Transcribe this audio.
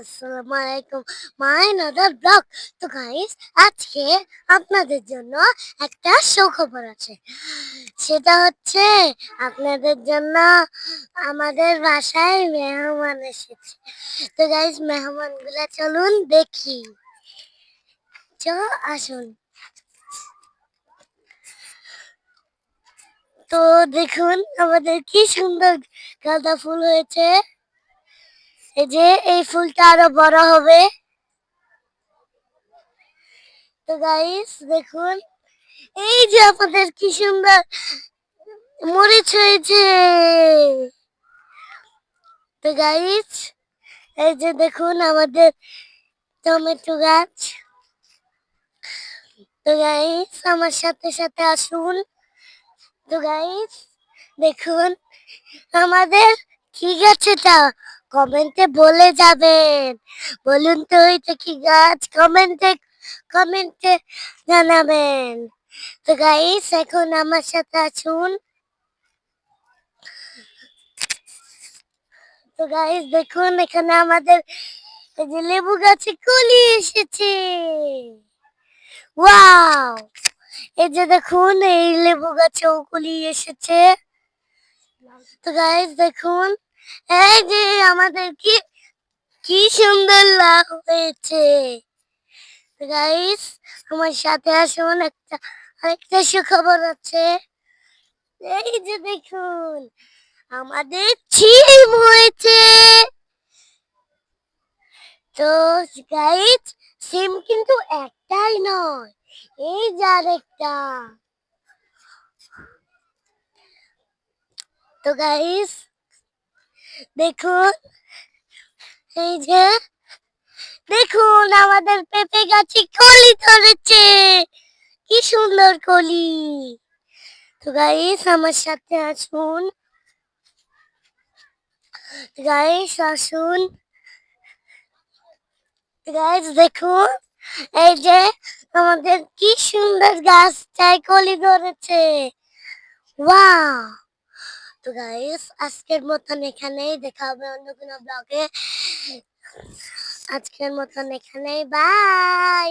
আসসালামু আলাইকুম মাই another blog. তো গাইস, আজকে আপনাদের জন্য একটা সুখবর আছে। সেটা হচ্ছে আপনাদের জন্য আমাদের বাসায় মেহমান এসেছে। তো গাইস, মেহমানগুলা চলুন দেখি। আসুন। তো দেখুন আমাদের কি সুন্দর গাঁদা ফুল হয়েছে। এই যে এই ফুলটা আরো বড় হবে। তো গাইস দেখুন, এই যে আমাদের কি সুন্দর মরিচ হয়েছে। তো গাইস, এই যে দেখুন আমাদের টমেটো গাছ। তো গাইস আমার সাথে সাথে আসুন। তো গাইস দেখুন আমাদের কি গাছ এটা, কমেন্টে বলে যাবেন। বলুন তো এটা কি গাছ, কমেন্টে কমেন্টে জানাবেন। তো গাইস এখন আমার সাথে আসুন। তো গাইস দেখুন এখানে আমাদের এই যে লেবু গাছে কলি এসেছে। ওয়াও! এই যে দেখুন এই লেবু গাছেও কলি এসেছে। তো গাইস দেখুন, এই যে আমাদের কি কি সুন্দর লাউ হয়েছে। তো গাইস আমার সাথে আসুন, আরেকটা সুখবর আছে। এই যে দেখুন আমাদের ছিম হয়েছে। তো গাইস সিম কিন্তু একটাই নয়, এই যে আরেকটা। তো গাইস দেখুন, এই যে দেখুন আমাদের পেঁপে গাছে কলি ধরেছে। কি সুন্দর কলি। তো গাইস আমার সাথে আসুন। গাইস আসুন। গাইস দেখুন, এই যে আমাদের কি সুন্দর গাছটায় কলি ধরেছে। ওয়াও! তো গাইস আজকের মতন এখানেই, দেখা হবে অন্য কোনো ব্লগে। আজকের মতন এখানেই, বাই।